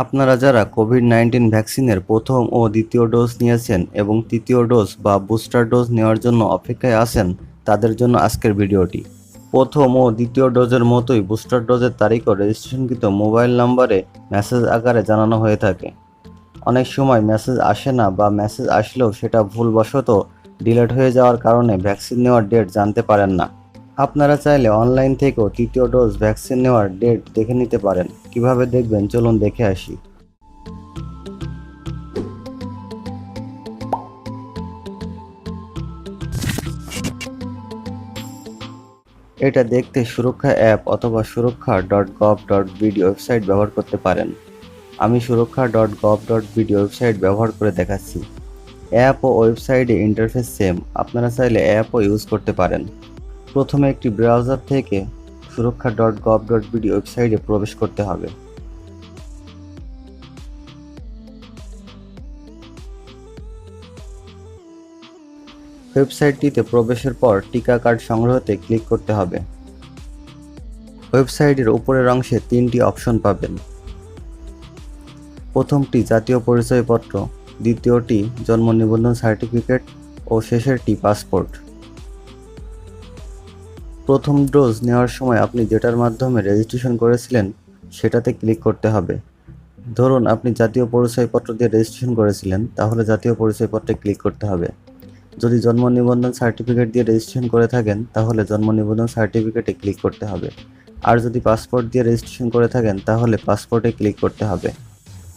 আপনারা যারা কোভিড-19 ভ্যাকসিনের প্রথম ও দ্বিতীয় ডোজ নিয়েছেন এবং তৃতীয় ডোজ বা বুস্টার ডোজ নেওয়ার জন্য অপেক্ষায় আছেন, তাদের জন্য আজকের ভিডিওটি। প্রথম ও দ্বিতীয় ডোজের মতোই বুস্টার ডোজের তারিখও রেজিস্ট্রেশনকৃত মোবাইল নম্বরে মেসেজ আকারে জানানো হয়ে থাকে। অনেক সময় মেসেজ আসে না বা মেসেজ আসলেও সেটা ভুলবশত ডিলিট হয়ে যাওয়ার কারণে ভ্যাকসিন নেওয়ার ডেট জানতে পারেন না। আপনারা চাইলে অনলাইন থেকেও তৃতীয় ডোজ ভ্যাকসিন নেওয়ার ডেট দেখে নিতে পারেন। কিভাবে দেখবেন চলুন দেখে আসি। এটা দেখতে সুরক্ষা অ্যাপ অথবা সুরক্ষা.gov.bd ওয়েবসাইট ব্যবহার করতে পারেন। আমি সুরক্ষা.gov.bd ওয়েবসাইট ব্যবহার করে দেখাচ্ছি। অ্যাপ ও ওয়েবসাইটে ইন্টারফেস সেম, আপনারা চাইলে অ্যাপও ইউজ করতে পারেন। প্রথমে একটি ব্রাউজার থেকে সুরক্ষা.gov.bd ওয়েবসাইটে প্রবেশ করতে হবে। ওয়েবসাইটটিতে প্রবেশের পর টিকা কার্ড সংগ্রহতে ক্লিক করতে হবে। ওয়েবসাইটের উপরের অংশে 3টি অপশন পাবেন। প্রথমটি জাতীয় পরিচয়পত্র, দ্বিতীয়টি জন্ম নিবন্ধন সার্টিফিকেট ও শেষেরটি পাসপোর্ট। প্রথম ডোজ নেওয়ার সময় আপনি যেটার মাধ্যমে রেজিস্ট্রেশন করেছিলেন সেটাতে ক্লিক করতে হবে। ধরুন আপনি জাতীয় পরিচয়পত্র দিয়ে রেজিস্ট্রেশন করেছিলেন, তাহলে জাতীয় পরিচয়পত্রে ক্লিক করতে হবে। যদি জন্ম নিবন্ধন সার্টিফিকেট দিয়ে রেজিস্ট্রেশন করে থাকেন তাহলে জন্ম নিবন্ধন সার্টিফিকেটে ক্লিক করতে হবে। আর যদি পাসপোর্ট দিয়ে রেজিস্ট্রেশন করে থাকেন তাহলে পাসপোর্টে ক্লিক করতে হবে।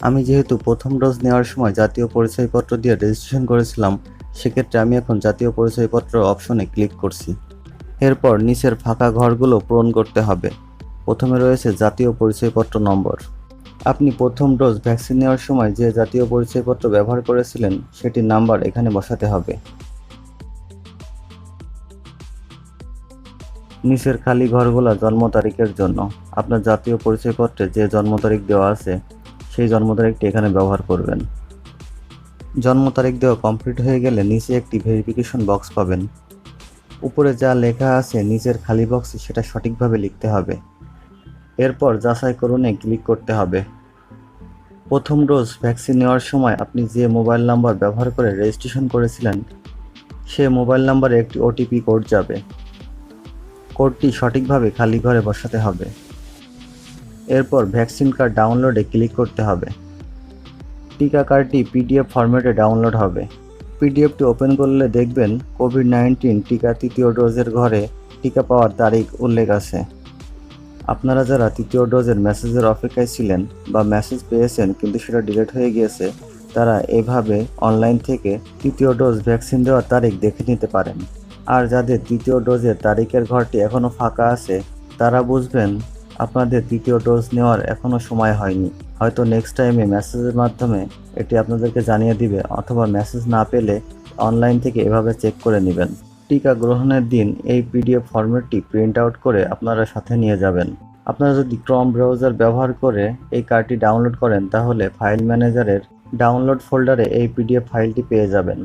আমি যেহেতু প্রথম ডোজ নেওয়ার সময় জাতীয় পরিচয়পত্র দিয়ে রেজিস্ট্রেশন করেছিলাম, সেক্ষেত্রে আমি এখন জাতীয় পরিচয়পত্র অপশনে ক্লিক করছি। এরপর নিচের ফাঁকা ঘরগুলো পূরণ করতে হবে। প্রথমে রয়েছে জাতীয় পরিচয়পত্র নম্বর। আপনি প্রথম ডোজ ভ্যাকসিন নেওয়ার সময় যে জাতীয় পরিচয়পত্র ব্যবহার করেছিলেন সেটির নাম্বার এখানে বসাতে হবে। নিচের খালি ঘরগুলো জন্ম তারিখের জন্য। আপনার জাতীয় পরিচয়পত্রে যে জন্ম তারিখ দেওয়া আছে সেই জন্ম তারিখটি এখানে ব্যবহার করবেন। জন্ম তারিখ দেওয়া কমপ্লিট হয়ে গেলে নিচে একটি ভেরিফিকেশন বক্স পাবেন। উপরে যা লেখা আছে নিচের খালি বক্সে সেটা সঠিকভাবে লিখতে হবে। এরপর যাচাইকরণে ক্লিক করতে হবে। প্রথম ডোজ ভ্যাকসিন নেওয়ার সময় আপনি যে মোবাইল নাম্বার ব্যবহার করে রেজিস্ট্রেশন করেছিলেন সে মোবাইল নাম্বারে একটি ওটিপি কোড যাবে। কোডটি সঠিকভাবে খালি ঘরে বসাতে হবে। এরপর ভ্যাকসিন কার্ড ডাউনলোডে ক্লিক করতে হবে। টিকা কার্ডটি পিডিএফ ফরম্যাটে ডাউনলোড হবে। পিডিএফটি ওপেন করলে দেখবেন কোভিড-19 টিকা তৃতীয় ডোজের ঘরে টিকা পাওয়ার তারিখ উল্লেখ আছে। আপনারা যারা তৃতীয় ডোজের মেসেজের অপেক্ষায় ছিলেন বা মেসেজ পেয়েছেন কিন্তু সেটা ডিলিট হয়ে গিয়েছে, তারা এভাবে অনলাইন থেকে তৃতীয় ডোজ ভ্যাকসিন দেওয়ার তারিখ দেখে নিতে পারেন। আর যাদের তৃতীয় ডোজের তারিখের ঘরটি এখনও ফাঁকা আছে, তারা বুঝবেন আপনাদের তৃতীয় ডোজ নেওয়ার এখনও সময় হয়নি। হয়তো নেক্সট টাইমে মেসেজের মাধ্যমে এটি আপনাদেরকে জানিয়ে দিবে, অথবা মেসেজ না পেলে অনলাইন থেকে এভাবে চেক করে নেবেন। টিকা গ্রহণের দিন এই পিডিএফ ফরম্যাটটি প্রিন্ট আউট করে আপনারা সাথে নিয়ে যাবেন। আপনারা যদি ক্রোম ব্রাউজার ব্যবহার করে এই কার্ডটি ডাউনলোড করেন তাহলে ফাইল ম্যানেজারের ডাউনলোড ফোল্ডারে এই পিডিএফ ফাইলটি পেয়ে যাবেন।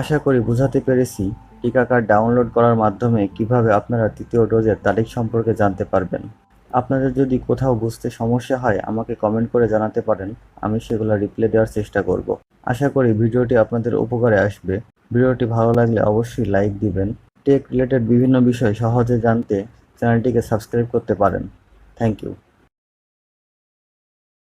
আশা করি বোঝাতে পেরেছি টিকা কার্ড ডাউনলোড করার মাধ্যমে কিভাবে আপনারা তৃতীয় ডোজের তারিখ সম্পর্কে জানতে পারবেন। আপনাদের যদি কোথাও বুঝতে সমস্যা হয় আমাকে কমেন্ট করে জানাতে পারেন, আমি সেগুলো রিপ্লাই দেওয়ার চেষ্টা করব। আশা করি ভিডিওটি আপনাদের উপকারে আসবে। ভিডিওটি ভালো লাগলে অবশ্যই লাইক দিবেন। টেক রিলেটেড বিভিন্ন বিষয় সহজে জানতে চ্যানেলটিকে সাবস্ক্রাইব করতে পারেন। Thank you.